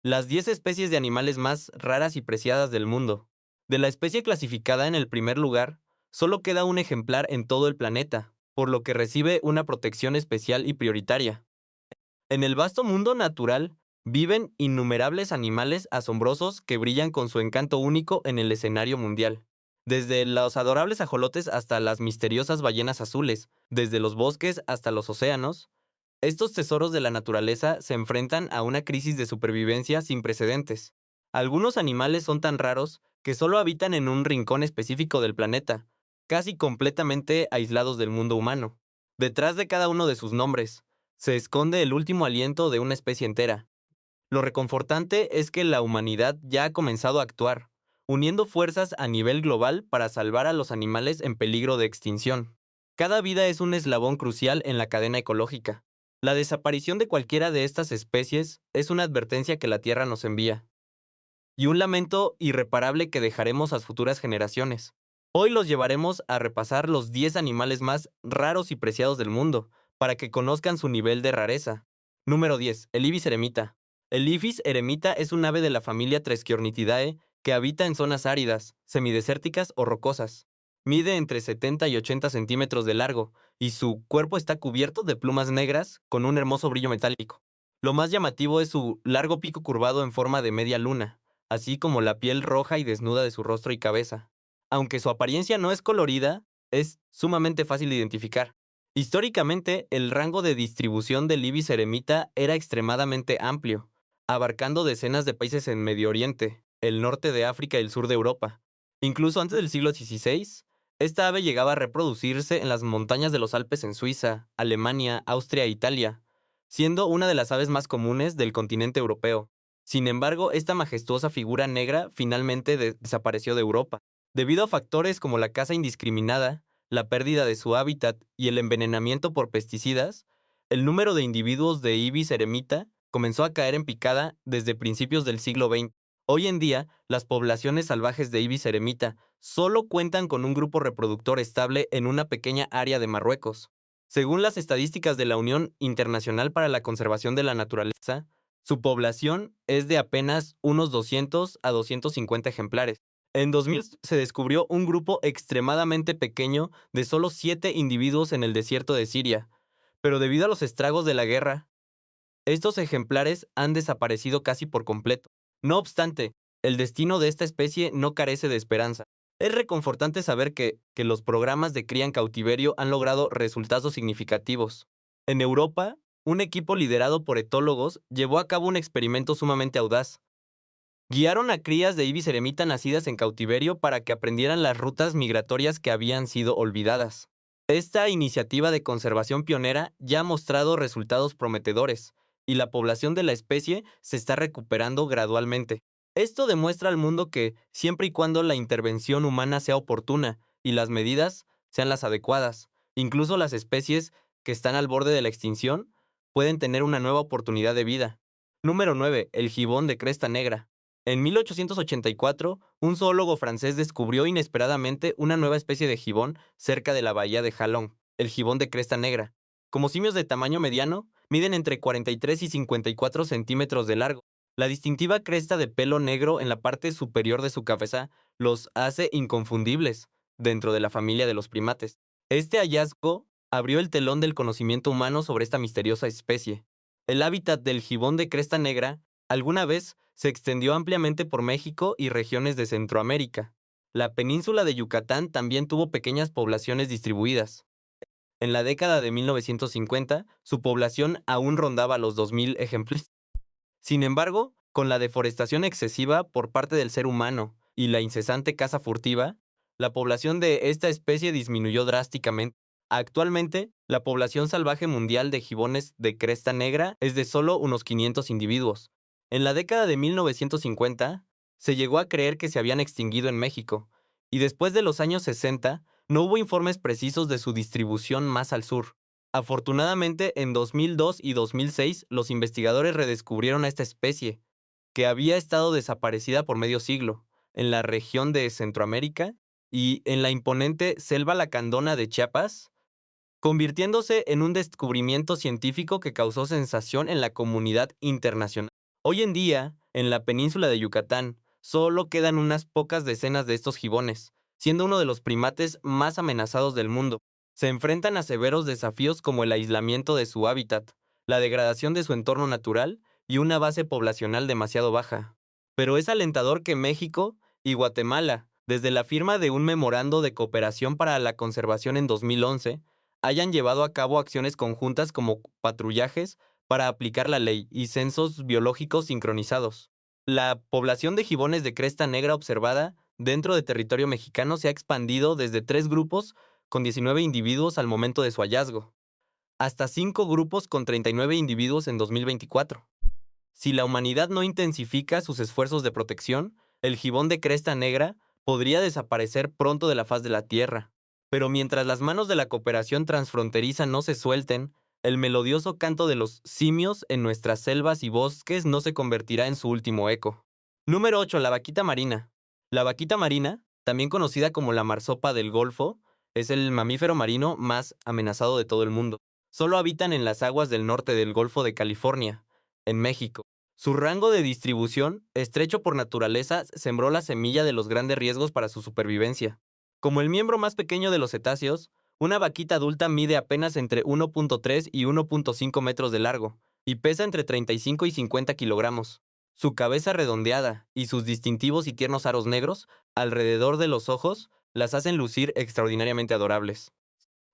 Las 10 especies de animales más raras y preciadas del mundo. De la especie clasificada en el primer lugar, solo queda un ejemplar en todo el planeta, por lo que recibe una protección especial y prioritaria. En el vasto mundo natural, viven innumerables animales asombrosos que brillan con su encanto único en el escenario mundial. Desde los adorables ajolotes hasta las misteriosas ballenas azules, desde los bosques hasta los océanos, estos tesoros de la naturaleza se enfrentan a una crisis de supervivencia sin precedentes. Algunos animales son tan raros que solo habitan en un rincón específico del planeta, casi completamente aislados del mundo humano. Detrás de cada uno de sus nombres, se esconde el último aliento de una especie entera. Lo reconfortante es que la humanidad ya ha comenzado a actuar, uniendo fuerzas a nivel global para salvar a los animales en peligro de extinción. Cada vida es un eslabón crucial en la cadena ecológica. La desaparición de cualquiera de estas especies es una advertencia que la Tierra nos envía, y un lamento irreparable que dejaremos a futuras generaciones. Hoy los llevaremos a repasar los 10 animales más raros y preciados del mundo, para que conozcan su nivel de rareza. Número 10. El ibis eremita. El ibis eremita es un ave de la familia Tresciornithidae que habita en zonas áridas, semidesérticas o rocosas. Mide entre 70 y 80 centímetros de largo, y su cuerpo está cubierto de plumas negras con un hermoso brillo metálico. Lo más llamativo es su largo pico curvado en forma de media luna, así como la piel roja y desnuda de su rostro y cabeza. Aunque su apariencia no es colorida, es sumamente fácil de identificar. Históricamente, el rango de distribución del ibis eremita era extremadamente amplio, abarcando decenas de países en Medio Oriente, el norte de África y el sur de Europa. Incluso antes del siglo XVI, esta ave llegaba a reproducirse en las montañas de los Alpes en Suiza, Alemania, Austria e Italia, siendo una de las aves más comunes del continente europeo. Sin embargo, esta majestuosa figura negra finalmente desapareció de Europa, debido a factores como la caza indiscriminada, la pérdida de su hábitat y el envenenamiento por pesticidas. El número de individuos de ibis eremita comenzó a caer en picada desde principios del siglo XX. Hoy en día, las poblaciones salvajes de ibis eremita solo cuentan con un grupo reproductor estable en una pequeña área de Marruecos. Según las estadísticas de la Unión Internacional para la Conservación de la Naturaleza, su población es de apenas unos 200 a 250 ejemplares. En 2000 se descubrió un grupo extremadamente pequeño de solo 7 individuos en el desierto de Siria, pero debido a los estragos de la guerra, estos ejemplares han desaparecido casi por completo. No obstante, el destino de esta especie no carece de esperanza. Es reconfortante saber que los programas de cría en cautiverio han logrado resultados significativos. En Europa, un equipo liderado por etólogos llevó a cabo un experimento sumamente audaz. Guiaron a crías de ibis eremita nacidas en cautiverio para que aprendieran las rutas migratorias que habían sido olvidadas. Esta iniciativa de conservación pionera ya ha mostrado resultados prometedores, y la población de la especie se está recuperando gradualmente. Esto demuestra al mundo que, siempre y cuando la intervención humana sea oportuna y las medidas sean las adecuadas, incluso las especies que están al borde de la extinción pueden tener una nueva oportunidad de vida. Número 9. El gibón de cresta negra. En 1884, un zoólogo francés descubrió inesperadamente una nueva especie de gibón cerca de la bahía de Jalón, el gibón de cresta negra. Como simios de tamaño mediano, miden entre 43 y 54 centímetros de largo. La distintiva cresta de pelo negro en la parte superior de su cabeza los hace inconfundibles dentro de la familia de los primates. Este hallazgo abrió el telón del conocimiento humano sobre esta misteriosa especie. El hábitat del gibón de cresta negra alguna vez se extendió ampliamente por México y regiones de Centroamérica. La península de Yucatán también tuvo pequeñas poblaciones distribuidas. En la década de 1950, su población aún rondaba los 2000 ejemplares. Sin embargo, con la deforestación excesiva por parte del ser humano y la incesante caza furtiva, la población de esta especie disminuyó drásticamente. Actualmente, la población salvaje mundial de gibones de cresta negra es de solo unos 500 individuos. En la década de 1950, se llegó a creer que se habían extinguido en México, y después de los años 60, no hubo informes precisos de su distribución más al sur. Afortunadamente, en 2002 y 2006, los investigadores redescubrieron a esta especie, que había estado desaparecida por medio siglo, en la región de Centroamérica y en la imponente Selva Lacandona de Chiapas, convirtiéndose en un descubrimiento científico que causó sensación en la comunidad internacional. Hoy en día, En la península de Yucatán, solo quedan unas pocas decenas de estos gibones, siendo uno de los primates más amenazados del mundo. Se enfrentan a severos desafíos como el aislamiento de su hábitat, la degradación de su entorno natural y una base poblacional demasiado baja. Pero es alentador que México y Guatemala, desde la firma de un memorando de cooperación para la conservación en 2011, hayan llevado a cabo acciones conjuntas como patrullajes para aplicar la ley y censos biológicos sincronizados. La población de gibones de cresta negra observada dentro de territorio mexicano se ha expandido desde 3 grupos con 19 individuos al momento de su hallazgo, hasta 5 grupos con 39 individuos en 2024. Si la humanidad no intensifica sus esfuerzos de protección, el gibón de cresta negra podría desaparecer pronto de la faz de la Tierra. Pero mientras las manos de la cooperación transfronteriza no se suelten, el melodioso canto de los simios en nuestras selvas y bosques no se convertirá en su último eco. Número 8. La vaquita marina. La vaquita marina, también conocida como la marsopa del Golfo, es el mamífero marino más amenazado de todo el mundo. Solo habitan en las aguas del norte del Golfo de California, en México. Su rango de distribución, estrecho por naturaleza, sembró la semilla de los grandes riesgos para su supervivencia. Como el miembro más pequeño de los cetáceos, una vaquita adulta mide apenas entre 1.3 y 1.5 metros de largo, y pesa entre 35 y 50 kilogramos. Su cabeza redondeada y sus distintivos y tiernos aros negros, alrededor de los ojos, las hacen lucir extraordinariamente adorables.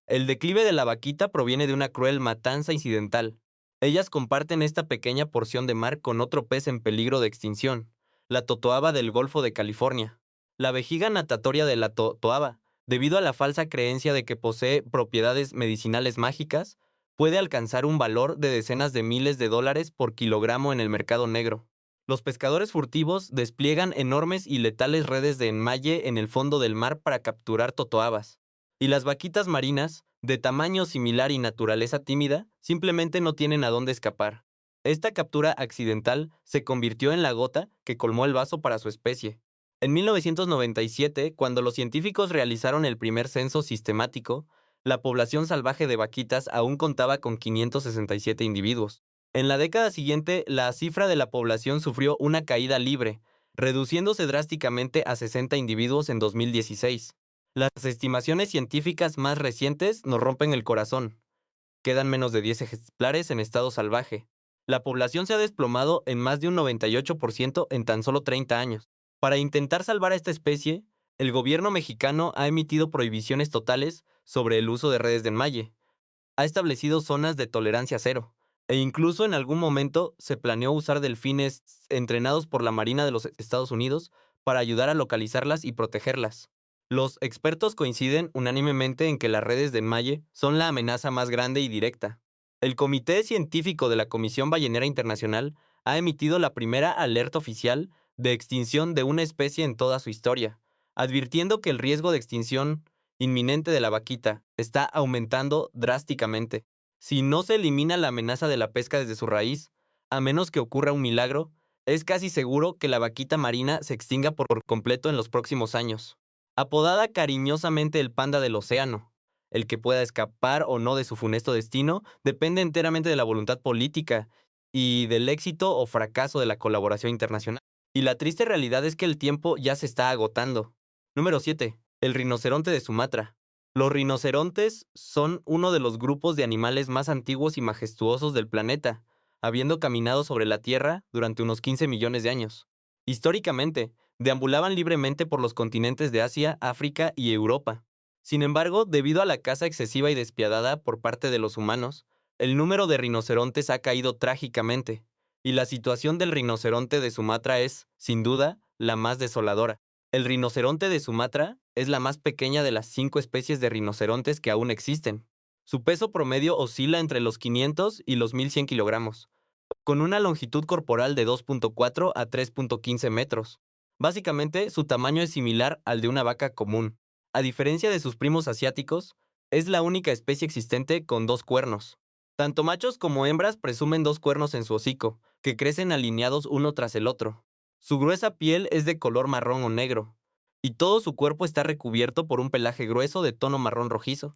El declive de la vaquita proviene de una cruel matanza incidental. Ellas comparten esta pequeña porción de mar con otro pez en peligro de extinción, la totoaba del Golfo de California. La vejiga natatoria de la totoaba, debido a la falsa creencia de que posee propiedades medicinales mágicas, puede alcanzar un valor de decenas de miles de dólares por kilogramo en el mercado negro. Los pescadores furtivos despliegan enormes y letales redes de enmalle en el fondo del mar para capturar totoabas. Y las vaquitas marinas, de tamaño similar y naturaleza tímida, simplemente no tienen a dónde escapar. Esta captura accidental se convirtió en la gota que colmó el vaso para su especie. En 1997, cuando los científicos realizaron el primer censo sistemático, la población salvaje de vaquitas aún contaba con 567 individuos. En la década siguiente, la cifra de la población sufrió una caída libre, reduciéndose drásticamente a 60 individuos en 2016. Las estimaciones científicas más recientes nos rompen el corazón. Quedan menos de 10 ejemplares en estado salvaje. La población se ha desplomado en más de un 98% en tan solo 30 años. Para intentar salvar a esta especie, el gobierno mexicano ha emitido prohibiciones totales sobre el uso de redes de enmalle. Ha establecido zonas de tolerancia cero, e incluso en algún momento se planeó usar delfines entrenados por la Marina de los Estados Unidos para ayudar a localizarlas y protegerlas. Los expertos coinciden unánimemente en que las redes de enmalle son la amenaza más grande y directa. El Comité Científico de la Comisión Ballenera Internacional ha emitido la primera alerta oficial de extinción de una especie en toda su historia, advirtiendo que el riesgo de extinción inminente de la vaquita está aumentando drásticamente. Si no se elimina la amenaza de la pesca desde su raíz, a menos que ocurra un milagro, es casi seguro que la vaquita marina se extinga por completo en los próximos años. Apodada cariñosamente el panda del océano, el que pueda escapar o no de su funesto destino depende enteramente de la voluntad política y del éxito o fracaso de la colaboración internacional. Y la triste realidad es que el tiempo ya se está agotando. Número 7. El rinoceronte de Sumatra. Los rinocerontes son uno de los grupos de animales más antiguos y majestuosos del planeta, habiendo caminado sobre la Tierra durante unos 15 millones de años. Históricamente, deambulaban libremente por los continentes de Asia, África y Europa. Sin embargo, debido a la caza excesiva y despiadada por parte de los humanos, el número de rinocerontes ha caído trágicamente, y la situación del rinoceronte de Sumatra es, sin duda, la más desoladora. El rinoceronte de Sumatra es la más pequeña de las 5 especies de rinocerontes que aún existen. Su peso promedio oscila entre los 500 y los 1100 kilogramos, con una longitud corporal de 2.4 a 3.15 metros. Básicamente, su tamaño es similar al de una vaca común. A diferencia de sus primos asiáticos, es la única especie existente con 2 cuernos. Tanto machos como hembras presumen 2 cuernos en su hocico, que crecen alineados uno tras el otro. Su gruesa piel es de color marrón o negro, y todo su cuerpo está recubierto por un pelaje grueso de tono marrón rojizo,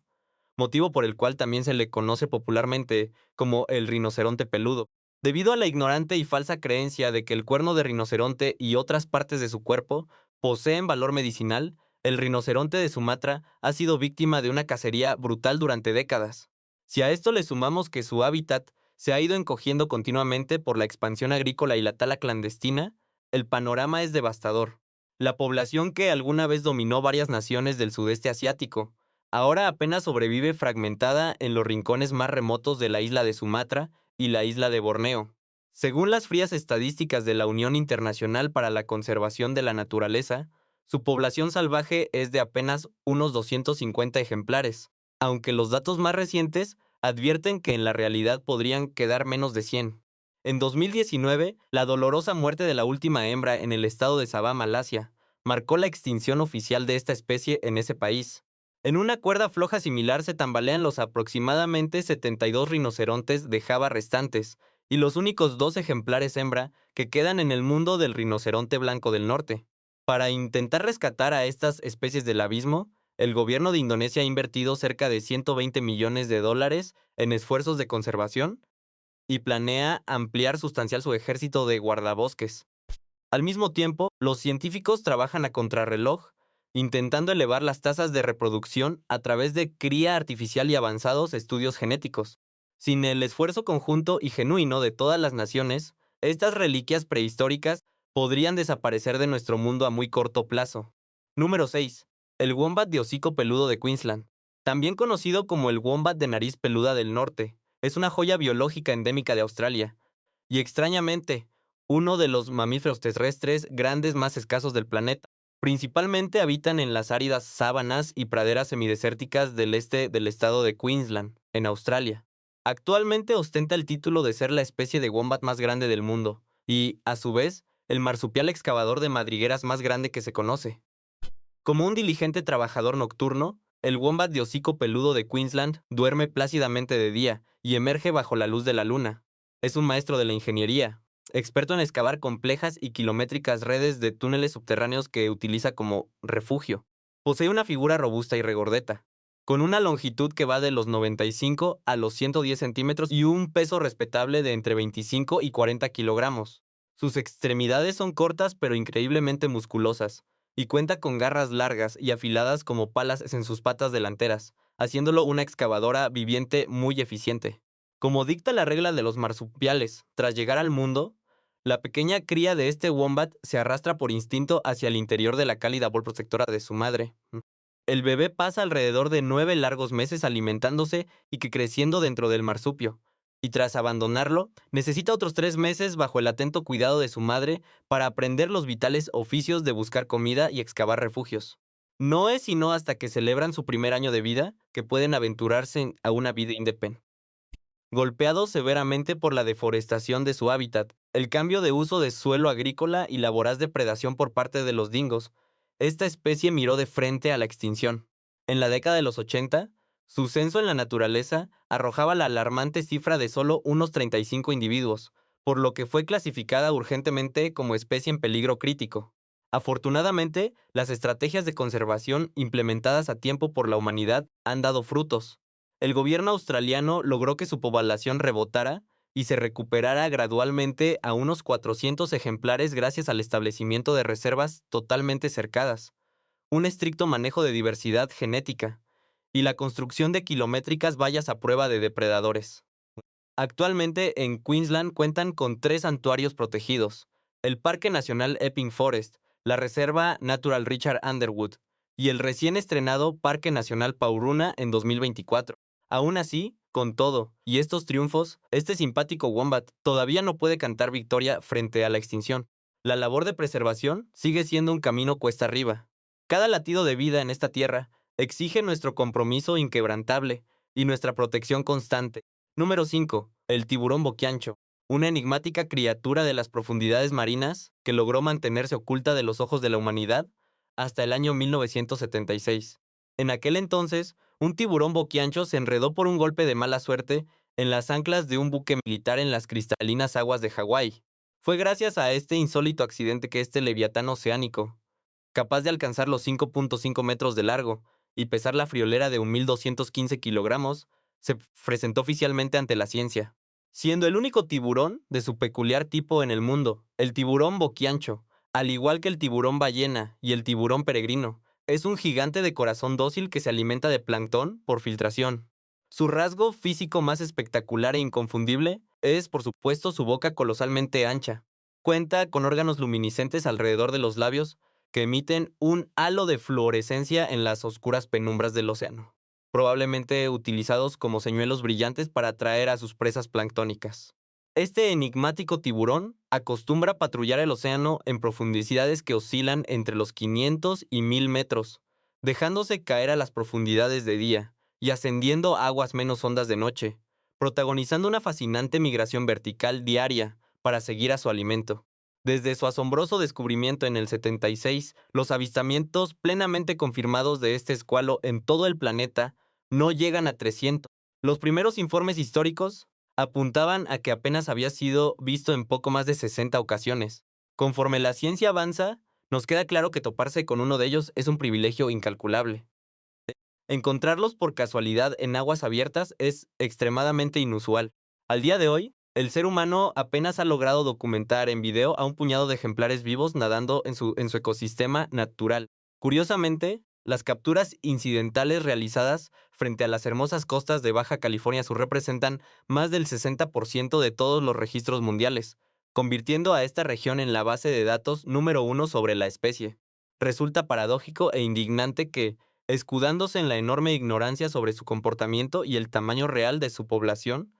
motivo por el cual también se le conoce popularmente como el rinoceronte peludo. Debido a la ignorante y falsa creencia de que el cuerno de rinoceronte y otras partes de su cuerpo poseen valor medicinal, el rinoceronte de Sumatra ha sido víctima de una cacería brutal durante décadas. Si a esto le sumamos que su hábitat se ha ido encogiendo continuamente por la expansión agrícola y la tala clandestina, el panorama es devastador. La población que alguna vez dominó varias naciones del sudeste asiático, ahora apenas sobrevive fragmentada en los rincones más remotos de la isla de Sumatra y la isla de Borneo. Según las frías estadísticas de la Unión Internacional para la Conservación de la Naturaleza, su población salvaje es de apenas unos 250 ejemplares, aunque los datos más recientes advierten que en la realidad podrían quedar menos de 100. En 2019, la dolorosa muerte de la última hembra en el estado de Sabah, Malasia, marcó la extinción oficial de esta especie en ese país. En una cuerda floja similar se tambalean los aproximadamente 72 rinocerontes de Java restantes, y los únicos dos ejemplares hembra que quedan en el mundo del rinoceronte blanco del norte. Para intentar rescatar a estas especies del abismo, el gobierno de Indonesia ha invertido cerca de 120 millones de dólares en esfuerzos de conservación y planea ampliar sustancial su ejército de guardabosques. Al mismo tiempo, los científicos trabajan a contrarreloj, intentando elevar las tasas de reproducción a través de cría artificial y avanzados estudios genéticos. Sin el esfuerzo conjunto y genuino de todas las naciones, estas reliquias prehistóricas podrían desaparecer de nuestro mundo a muy corto plazo. Número 6. El wombat de hocico peludo de Queensland. También conocido como el wombat de nariz peluda del norte, es una joya biológica endémica de Australia. Y extrañamente, uno de los mamíferos terrestres grandes más escasos del planeta. Principalmente habitan en las áridas sabanas y praderas semidesérticas del este del estado de Queensland, en Australia. Actualmente ostenta el título de ser la especie de wombat más grande del mundo, y, a su vez, el marsupial excavador de madrigueras más grande que se conoce. Como un diligente trabajador nocturno, el wombat de hocico peludo de Queensland duerme plácidamente de día y emerge bajo la luz de la luna. Es un maestro de la ingeniería, experto en excavar complejas y kilométricas redes de túneles subterráneos que utiliza como refugio. Posee una figura robusta y regordeta, con una longitud que va de los 95 a los 110 centímetros y un peso respetable de entre 25 y 40 kilogramos. Sus extremidades son cortas pero increíblemente musculosas, y cuenta con garras largas y afiladas como palas en sus patas delanteras, haciéndolo una excavadora viviente muy eficiente. Como dicta la regla de los marsupiales, tras llegar al mundo, la pequeña cría de este wombat se arrastra por instinto hacia el interior de la cálida bol protectora de su madre. El bebé pasa alrededor de 9 largos meses alimentándose y que creciendo dentro del marsupio, y tras abandonarlo, necesita otros 3 meses bajo el atento cuidado de su madre para aprender los vitales oficios de buscar comida y excavar refugios. No es sino hasta que celebran su primer año de vida que pueden aventurarse a una vida independiente. Golpeado severamente por la deforestación de su hábitat, el cambio de uso de suelo agrícola y la voraz depredación por parte de los dingos, esta especie miró de frente a la extinción. En la década de los 80, su censo en la naturaleza arrojaba la alarmante cifra de solo unos 35 individuos, por lo que fue clasificada urgentemente como especie en peligro crítico. Afortunadamente, las estrategias de conservación implementadas a tiempo por la humanidad han dado frutos. El gobierno australiano logró que su población rebotara y se recuperara gradualmente a unos 400 ejemplares gracias al establecimiento de reservas totalmente cercadas, un estricto manejo de diversidad genética y la construcción de kilométricas vallas a prueba de depredadores. Actualmente en Queensland cuentan con 3 santuarios protegidos: el Parque Nacional Epping Forest, la Reserva Natural Richard Underwood y el recién estrenado Parque Nacional Pauruna en 2024. Aún así, con todo, y estos triunfos, este simpático wombat todavía no puede cantar victoria frente a la extinción. La labor de preservación sigue siendo un camino cuesta arriba. Cada latido de vida en esta tierra exige nuestro compromiso inquebrantable y nuestra protección constante. Número 5. El tiburón boquiancho. Una enigmática criatura de las profundidades marinas que logró mantenerse oculta de los ojos de la humanidad hasta el año 1976. En aquel entonces, un tiburón boquiancho se enredó por un golpe de mala suerte en las anclas de un buque militar en las cristalinas aguas de Hawái. Fue gracias a este insólito accidente que este leviatán oceánico, capaz de alcanzar los 5.5 metros de largo y pesar la friolera de 1.215 kilogramos, se presentó oficialmente ante la ciencia. siendo el único tiburón de su peculiar tipo en el mundo. El tiburón boquiancho, al igual que el tiburón ballena y el tiburón peregrino, es un gigante de corazón dócil que se alimenta de plancton por filtración. Su rasgo físico más espectacular e inconfundible es, por supuesto, su boca colosalmente ancha. Cuenta con órganos luminiscentes alrededor de los labios que emiten un halo de fluorescencia en las oscuras penumbras del océano, probablemente utilizados como señuelos brillantes para atraer a sus presas planctónicas. Este enigmático tiburón acostumbra patrullar el océano en profundidades que oscilan entre los 500 y 1000 metros, dejándose caer a las profundidades de día y ascendiendo a aguas menos hondas de noche, protagonizando una fascinante migración vertical diaria para seguir a su alimento. Desde su asombroso descubrimiento en el 76, los avistamientos plenamente confirmados de este escualo en todo el planeta no llegan a 300. Los primeros informes históricos apuntaban a que apenas había sido visto en poco más de 60 ocasiones. Conforme la ciencia avanza, nos queda claro que toparse con uno de ellos es un privilegio incalculable. Encontrarlos por casualidad en aguas abiertas es extremadamente inusual. Al día de hoy, el ser humano apenas ha logrado documentar en video a un puñado de ejemplares vivos nadando en su ecosistema natural. Curiosamente, las capturas incidentales realizadas frente a las hermosas costas de Baja California Sur representan más del 60% de todos los registros mundiales, convirtiendo a esta región en la base de datos número uno sobre la especie. Resulta paradójico e indignante que, escudándose en la enorme ignorancia sobre su comportamiento y el tamaño real de su población,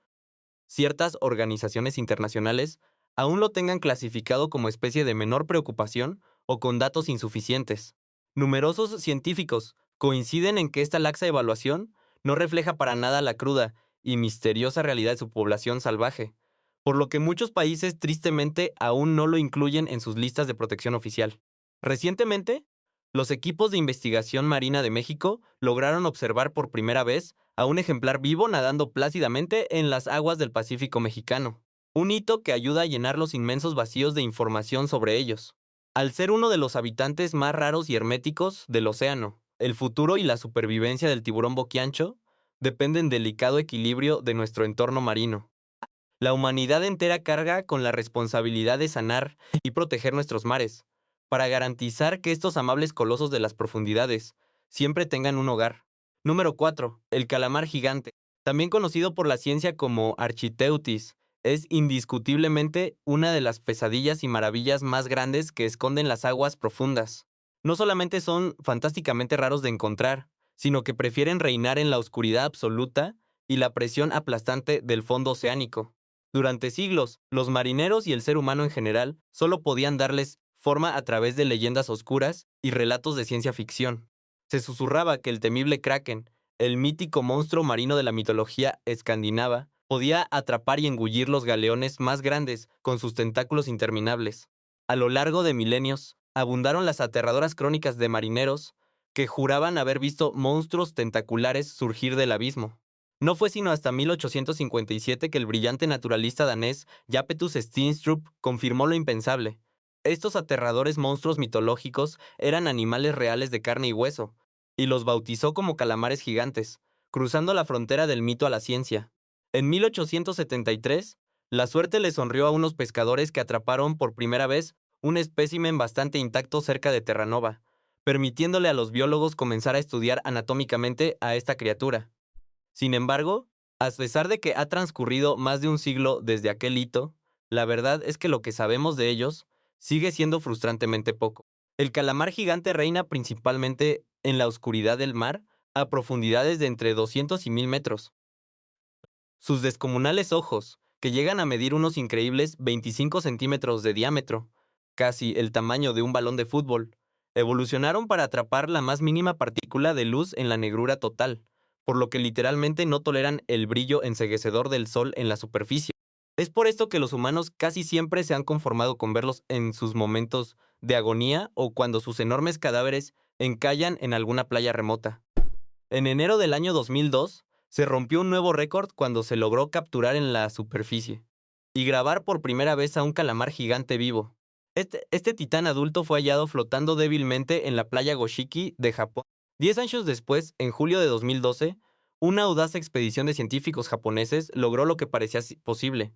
ciertas organizaciones internacionales aún lo tengan clasificado como especie de menor preocupación o con datos insuficientes. Numerosos científicos coinciden en que esta laxa evaluación no refleja para nada la cruda y misteriosa realidad de su población salvaje, por lo que muchos países tristemente aún no lo incluyen en sus listas de protección oficial. Recientemente, los equipos de investigación marina de México lograron observar por primera vez a un ejemplar vivo nadando plácidamente en las aguas del Pacífico mexicano, un hito que ayuda a llenar los inmensos vacíos de información sobre ellos. Al ser uno de los habitantes más raros y herméticos del océano, el futuro y la supervivencia del tiburón boquiancho dependen del delicado equilibrio de nuestro entorno marino. La humanidad entera carga con la responsabilidad de sanar y proteger nuestros mares, para garantizar que estos amables colosos de las profundidades siempre tengan un hogar. Número 4. El calamar gigante. También conocido por la ciencia como Architeuthis, es indiscutiblemente una de las pesadillas y maravillas más grandes que esconden las aguas profundas. No solamente son fantásticamente raros de encontrar, sino que prefieren reinar en la oscuridad absoluta y la presión aplastante del fondo oceánico. Durante siglos, los marineros y el ser humano en general solo podían darles forma a través de leyendas oscuras y relatos de ciencia ficción. Se susurraba que el temible Kraken, el mítico monstruo marino de la mitología escandinava, podía atrapar y engullir los galeones más grandes con sus tentáculos interminables. A lo largo de milenios, abundaron las aterradoras crónicas de marineros que juraban haber visto monstruos tentaculares surgir del abismo. No fue sino hasta 1857 que el brillante naturalista danés Japetus Steenstrup confirmó lo impensable. Estos aterradores monstruos mitológicos eran animales reales de carne y hueso, y los bautizó como calamares gigantes, cruzando la frontera del mito a la ciencia. En 1873, la suerte le sonrió a unos pescadores que atraparon por primera vez un espécimen bastante intacto cerca de Terranova, permitiéndole a los biólogos comenzar a estudiar anatómicamente a esta criatura. Sin embargo, a pesar de que ha transcurrido más de un siglo desde aquel hito, la verdad es que lo que sabemos de ellos sigue siendo frustrantemente poco. El calamar gigante reina principalmente en la oscuridad del mar a profundidades de entre 200 y 1000 metros. Sus descomunales ojos, que llegan a medir unos increíbles 25 centímetros de diámetro, casi el tamaño de un balón de fútbol, evolucionaron para atrapar la más mínima partícula de luz en la negrura total, por lo que literalmente no toleran el brillo enceguecedor del sol en la superficie. Es por esto que los humanos casi siempre se han conformado con verlos en sus momentos de agonía o cuando sus enormes cadáveres encallan en alguna playa remota. En enero del año 2002, se rompió un nuevo récord cuando se logró capturar en la superficie y grabar por primera vez a un calamar gigante vivo. Este titán adulto fue hallado flotando débilmente en la playa Goshiki de Japón. 10 años después, en julio de 2012, Una audaz expedición de científicos japoneses logró lo que parecía posible: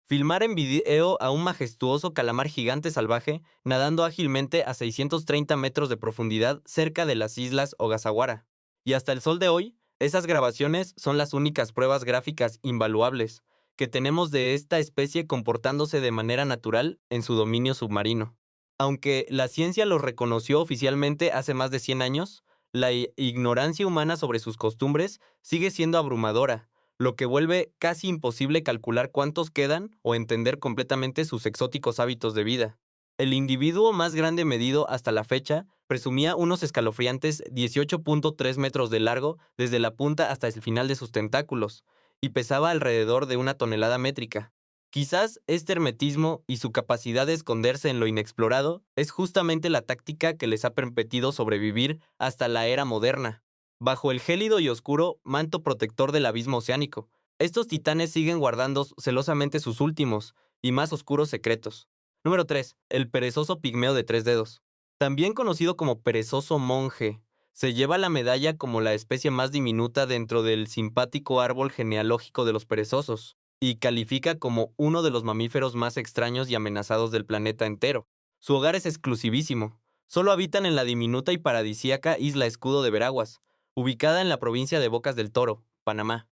filmar en video a un majestuoso calamar gigante salvaje nadando ágilmente a 630 metros de profundidad cerca de las islas Ogasawara. Y hasta el sol de hoy, esas grabaciones son las únicas pruebas gráficas invaluables que tenemos de esta especie comportándose de manera natural en su dominio submarino. Aunque la ciencia los reconoció oficialmente hace más de 100 años, la ignorancia humana sobre sus costumbres sigue siendo abrumadora, lo que vuelve casi imposible calcular cuántos quedan o entender completamente sus exóticos hábitos de vida. El individuo más grande medido hasta la fecha presumía unos escalofriantes 18.3 metros de largo desde la punta hasta el final de sus tentáculos, y pesaba alrededor de 1 tonelada métrica. Quizás este hermetismo y su capacidad de esconderse en lo inexplorado es justamente la táctica que les ha permitido sobrevivir hasta la era moderna. Bajo el gélido y oscuro manto protector del abismo oceánico, estos titanes siguen guardando celosamente sus últimos y más oscuros secretos. Número 3. El perezoso pigmeo de 3 dedos. También conocido como perezoso monje, se lleva la medalla como la especie más diminuta dentro del simpático árbol genealógico de los perezosos, y califica como uno de los mamíferos más extraños y amenazados del planeta entero. Su hogar es exclusivísimo. Solo habitan en la diminuta y paradisíaca isla Escudo de Veraguas, ubicada en la provincia de Bocas del Toro, Panamá.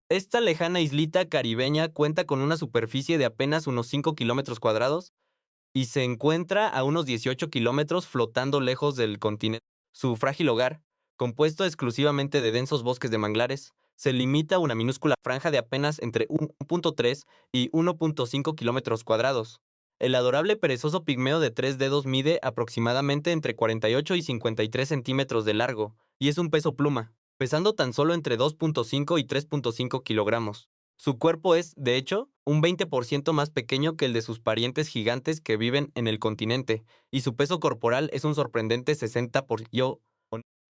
Esta lejana islita caribeña cuenta con una superficie de apenas unos 5 kilómetros cuadrados y se encuentra a unos 18 kilómetros flotando lejos del continente. Su frágil hogar, compuesto exclusivamente de densos bosques de manglares, se limita a una minúscula franja de apenas entre 1.3 y 1.5 kilómetros cuadrados. El adorable perezoso pigmeo de 3 dedos mide aproximadamente entre 48 y 53 centímetros de largo, y es un peso pluma, pesando tan solo entre 2.5 y 3.5 kilogramos. Su cuerpo es, de hecho, un 20% más pequeño que el de sus parientes gigantes que viven en el continente, y su peso corporal es un sorprendente 60%.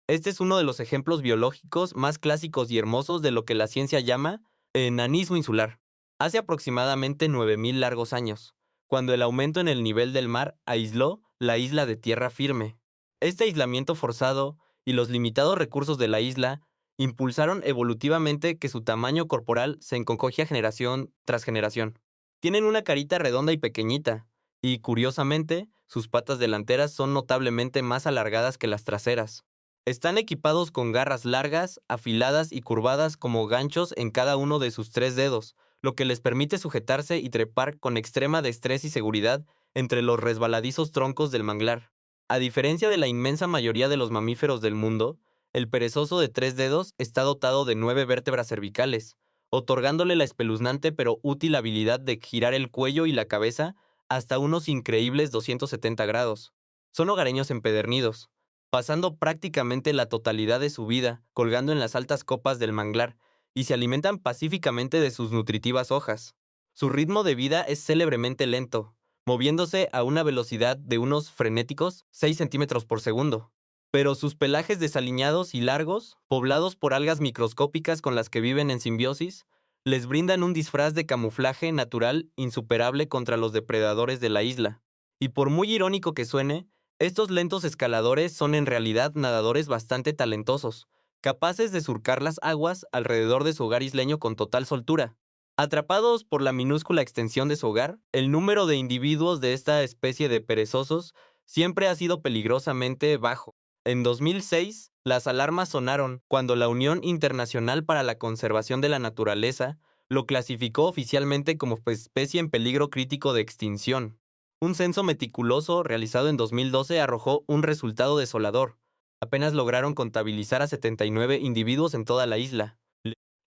Este es uno de los ejemplos biológicos más clásicos y hermosos de lo que la ciencia llama enanismo insular. Hace aproximadamente 9.000 largos años, cuando el aumento en el nivel del mar aisló la isla de tierra firme. Este aislamiento forzado y los limitados recursos de la isla impulsaron evolutivamente que su tamaño corporal se encogiera generación tras generación. Tienen una carita redonda y pequeñita, y curiosamente, sus patas delanteras son notablemente más alargadas que las traseras. Están equipados con garras largas, afiladas y curvadas como ganchos en cada uno de sus 3 dedos, lo que les permite sujetarse y trepar con extrema destreza y seguridad entre los resbaladizos troncos del manglar. A diferencia de la inmensa mayoría de los mamíferos del mundo, el perezoso de 3 dedos está dotado de 9 vértebras cervicales, otorgándole la espeluznante pero útil habilidad de girar el cuello y la cabeza hasta unos increíbles 270 grados. Son hogareños empedernidos, pasando prácticamente la totalidad de su vida colgando en las altas copas del manglar, y se alimentan pacíficamente de sus nutritivas hojas. Su ritmo de vida es célebremente lento, moviéndose a una velocidad de unos frenéticos 6 centímetros por segundo. Pero sus pelajes desaliñados y largos, poblados por algas microscópicas con las que viven en simbiosis, les brindan un disfraz de camuflaje natural insuperable contra los depredadores de la isla. Y por muy irónico que suene, estos lentos escaladores son en realidad nadadores bastante talentosos, capaces de surcar las aguas alrededor de su hogar isleño con total soltura. Atrapados por la minúscula extensión de su hogar, el número de individuos de esta especie de perezosos siempre ha sido peligrosamente bajo. En 2006, las alarmas sonaron cuando la Unión Internacional para la Conservación de la Naturaleza lo clasificó oficialmente como especie en peligro crítico de extinción. Un censo meticuloso realizado en 2012 arrojó un resultado desolador. Apenas lograron contabilizar a 79 individuos en toda la isla.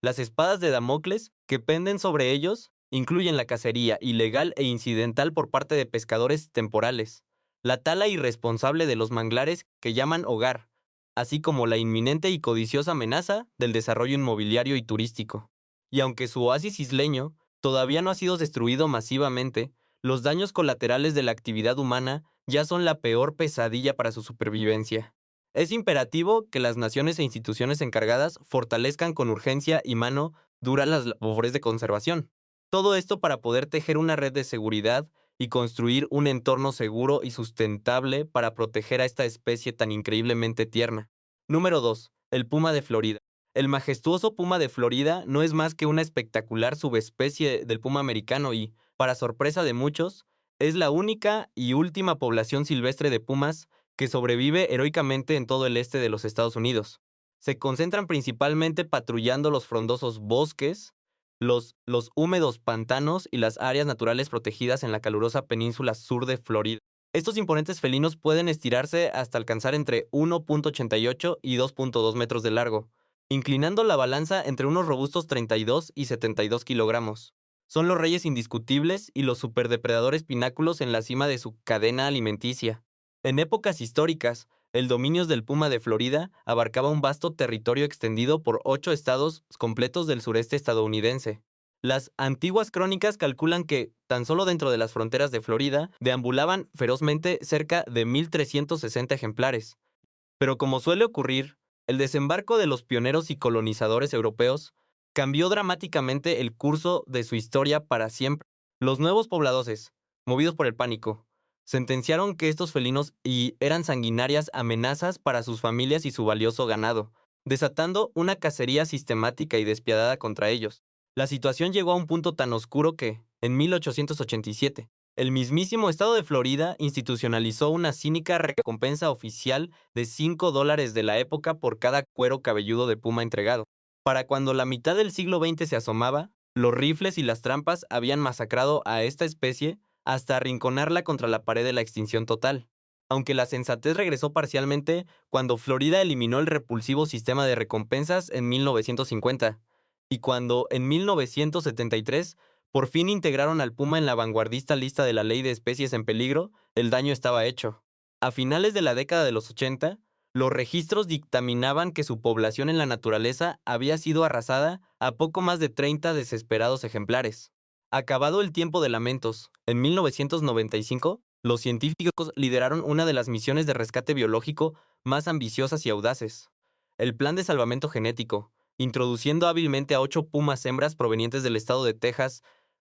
Las espadas de Damocles que penden sobre ellos incluyen la cacería ilegal e incidental por parte de pescadores temporales, la tala irresponsable de los manglares que llaman hogar, así como la inminente y codiciosa amenaza del desarrollo inmobiliario y turístico. Y aunque su oasis isleño todavía no ha sido destruido masivamente, los daños colaterales de la actividad humana ya son la peor pesadilla para su supervivencia. Es imperativo que las naciones e instituciones encargadas fortalezcan con urgencia y mano dura las labores de conservación. Todo esto para poder tejer una red de seguridad y construir un entorno seguro y sustentable para proteger a esta especie tan increíblemente tierna. Número 2. El puma de Florida. El majestuoso puma de Florida no es más que una espectacular subespecie del puma americano y, para sorpresa de muchos, es la única y última población silvestre de pumas que sobrevive heroicamente en todo el este de los Estados Unidos. Se concentran principalmente patrullando los frondosos bosques, los húmedos pantanos y las áreas naturales protegidas en la calurosa península sur de Florida. Estos imponentes felinos pueden estirarse hasta alcanzar entre 1.88 y 2.2 metros de largo, inclinando la balanza entre unos robustos 32 y 72 kilogramos. Son los reyes indiscutibles y los superdepredadores pináculos en la cima de su cadena alimenticia. En épocas históricas, el dominio del puma de Florida abarcaba un vasto territorio extendido por 8 estados completos del sureste estadounidense. Las antiguas crónicas calculan que, tan solo dentro de las fronteras de Florida, deambulaban ferozmente cerca de 1.360 ejemplares. Pero como suele ocurrir, el desembarco de los pioneros y colonizadores europeos cambió dramáticamente el curso de su historia para siempre. Los nuevos pobladores, movidos por el pánico, sentenciaron que estos felinos eran sanguinarias amenazas para sus familias y su valioso ganado, desatando una cacería sistemática y despiadada contra ellos. La situación llegó a un punto tan oscuro que, en 1887, el mismísimo estado de Florida institucionalizó una cínica recompensa oficial de $5 de la época por cada cuero cabelludo de puma entregado. Para cuando la mitad del siglo XX se asomaba, los rifles y las trampas habían masacrado a esta especie hasta arrinconarla contra la pared de la extinción total. Aunque la sensatez regresó parcialmente cuando Florida eliminó el repulsivo sistema de recompensas en 1950, y cuando en 1973 por fin integraron al puma en la vanguardista lista de la Ley de Especies en Peligro, el daño estaba hecho. A finales de la década de los 80, los registros dictaminaban que su población en la naturaleza había sido arrasada a poco más de 30 desesperados ejemplares. Acabado el tiempo de lamentos, en 1995, los científicos lideraron una de las misiones de rescate biológico más ambiciosas y audaces: el Plan de Salvamento Genético, introduciendo hábilmente a 8 pumas hembras provenientes del estado de Texas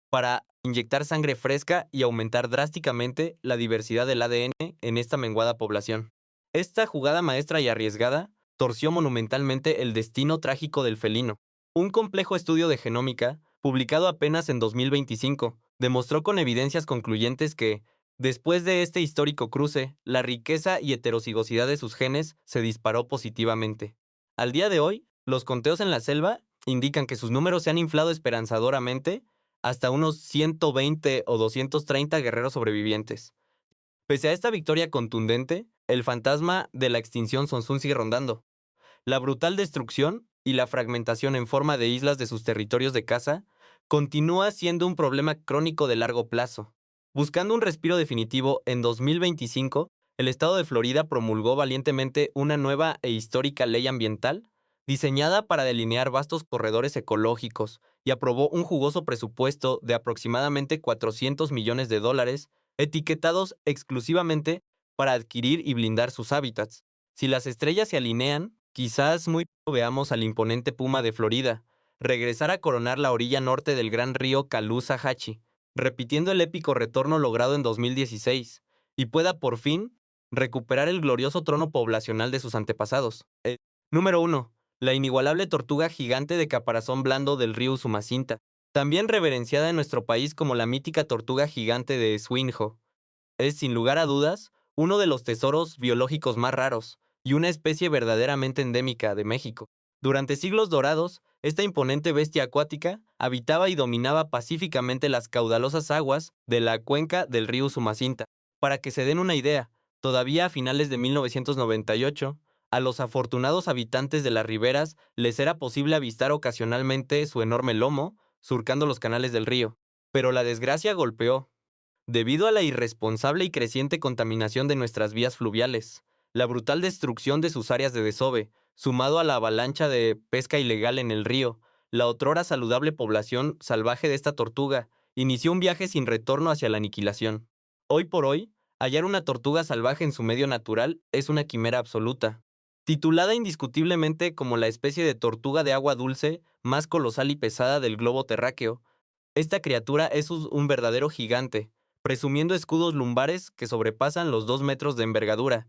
para inyectar sangre fresca y aumentar drásticamente la diversidad del ADN en esta menguada población. Esta jugada maestra y arriesgada torció monumentalmente el destino trágico del felino. Un complejo estudio de genómica, publicado apenas en 2025, demostró con evidencias concluyentes que, después de este histórico cruce, la riqueza y heterocigosidad de sus genes se disparó positivamente. Al día de hoy, los conteos en la selva indican que sus números se han inflado esperanzadoramente hasta unos 120 o 230 guerreros sobrevivientes. Pese a esta victoria contundente, el fantasma de la extinción Sonsun sigue rondando. La brutal destrucción y la fragmentación en forma de islas de sus territorios de caza continúa siendo un problema crónico de largo plazo. Buscando un respiro definitivo, en 2025, el estado de Florida promulgó valientemente una nueva e histórica ley ambiental diseñada para delinear vastos corredores ecológicos y aprobó un jugoso presupuesto de aproximadamente $400 millones, etiquetados exclusivamente para adquirir y blindar sus hábitats. Si las estrellas se alinean, quizás muy pronto veamos al imponente puma de Florida regresar a coronar la orilla norte del gran río Caloosahatchee, repitiendo el épico retorno logrado en 2016, y pueda por fin recuperar el glorioso trono poblacional de sus antepasados. Número 1. La inigualable tortuga gigante de caparazón blando del río Usumacinta, también reverenciada en nuestro país como la mítica tortuga gigante de Swinho. Es, sin lugar a dudas, uno de los tesoros biológicos más raros y una especie verdaderamente endémica de México. Durante siglos dorados, esta imponente bestia acuática habitaba y dominaba pacíficamente las caudalosas aguas de la cuenca del río Usumacinta. Para que se den una idea, todavía a finales de 1998, a los afortunados habitantes de las riberas les era posible avistar ocasionalmente su enorme lomo surcando los canales del río. Pero la desgracia golpeó. Debido a la irresponsable y creciente contaminación de nuestras vías fluviales, la brutal destrucción de sus áreas de desove, sumado a la avalancha de pesca ilegal en el río, la otrora saludable población salvaje de esta tortuga inició un viaje sin retorno hacia la aniquilación. Hoy por hoy, hallar una tortuga salvaje en su medio natural es una quimera absoluta. Titulada indiscutiblemente como la especie de tortuga de agua dulce más colosal y pesada del globo terráqueo, esta criatura es un verdadero gigante, presumiendo escudos lumbares que sobrepasan los 2 metros de envergadura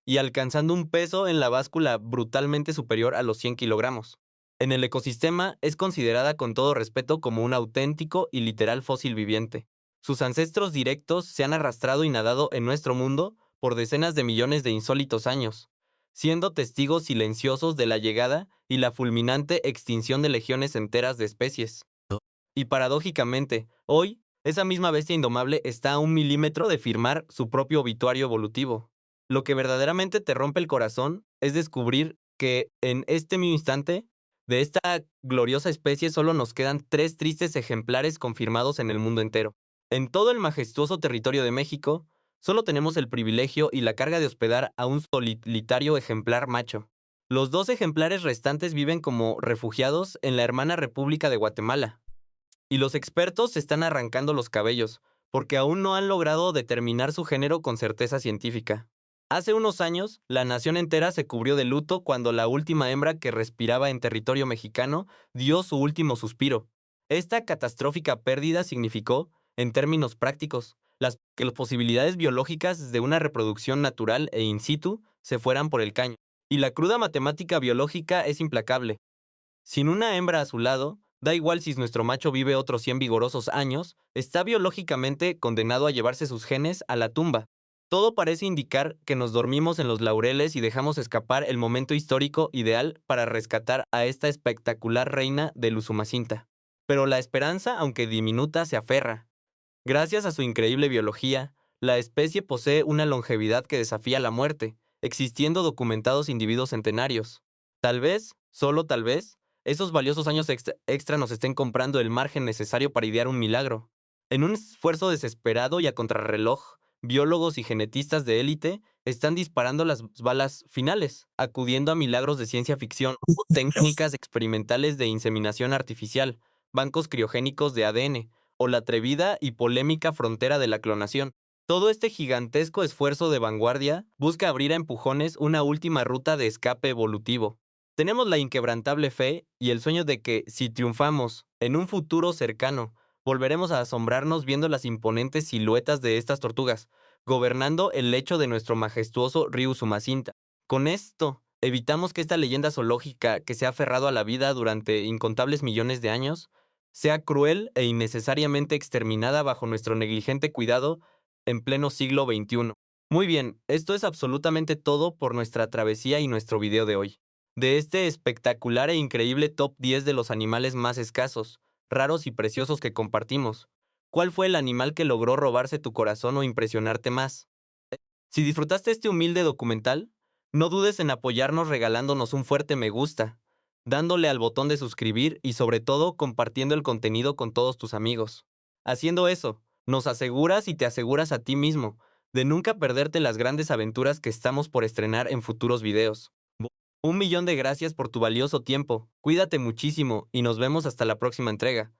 y alcanzando un peso en la báscula brutalmente superior a los 100 kilogramos. En el ecosistema es considerada con todo respeto como un auténtico y literal fósil viviente. Sus ancestros directos se han arrastrado y nadado en nuestro mundo por decenas de millones de insólitos años, siendo testigos silenciosos de la llegada y la fulminante extinción de legiones enteras de especies. Y paradójicamente, hoy, esa misma bestia indomable está a 1 milímetro de firmar su propio obituario evolutivo. Lo que verdaderamente te rompe el corazón es descubrir que en este mismo instante, de esta gloriosa especie solo nos quedan 3 tristes ejemplares confirmados en el mundo entero. En todo el majestuoso territorio de México, solo tenemos el privilegio y la carga de hospedar a un solitario ejemplar macho. Los 2 ejemplares restantes viven como refugiados en la hermana República de Guatemala, y los expertos se están arrancando los cabellos, porque aún no han logrado determinar su género con certeza científica. Hace unos años, la nación entera se cubrió de luto cuando la última hembra que respiraba en territorio mexicano dio su último suspiro. Esta catastrófica pérdida significó, en términos prácticos, que las posibilidades biológicas de una reproducción natural e in situ se fueran por el caño. Y la cruda matemática biológica es implacable. Sin una hembra a su lado, da igual si nuestro macho vive otros 100 vigorosos años, está biológicamente condenado a llevarse sus genes a la tumba. Todo parece indicar que nos dormimos en los laureles y dejamos escapar el momento histórico ideal para rescatar a esta espectacular reina de Usumacinta. Pero la esperanza, aunque diminuta, se aferra. Gracias a su increíble biología, la especie posee una longevidad que desafía la muerte, existiendo documentados individuos centenarios. Tal vez, solo tal vez, esos valiosos años extra nos estén comprando el margen necesario para idear un milagro. En un esfuerzo desesperado y a contrarreloj, biólogos y genetistas de élite están disparando las balas finales, acudiendo a milagros de ciencia ficción o técnicas experimentales de inseminación artificial, bancos criogénicos de ADN, o la atrevida y polémica frontera de la clonación. Todo este gigantesco esfuerzo de vanguardia busca abrir a empujones una última ruta de escape evolutivo. Tenemos la inquebrantable fe y el sueño de que, si triunfamos, en un futuro cercano, volveremos a asombrarnos viendo las imponentes siluetas de estas tortugas, gobernando el lecho de nuestro majestuoso río Sumacinta. Con esto, evitamos que esta leyenda zoológica que se ha aferrado a la vida durante incontables millones de años, sea cruel e innecesariamente exterminada bajo nuestro negligente cuidado en pleno siglo XXI. Muy bien, esto es absolutamente todo por nuestra travesía y nuestro video de hoy. De este espectacular e increíble top 10 de los animales más escasos, raros y preciosos que compartimos, ¿cuál fue el animal que logró robarse tu corazón o impresionarte más? Si disfrutaste este humilde documental, no dudes en apoyarnos regalándonos un fuerte me gusta, dándole al botón de suscribir y sobre todo compartiendo el contenido con todos tus amigos. Haciendo eso, nos aseguras y te aseguras a ti mismo de nunca perderte las grandes aventuras que estamos por estrenar en futuros videos. 1 millón de gracias por tu valioso tiempo, cuídate muchísimo y nos vemos hasta la próxima entrega.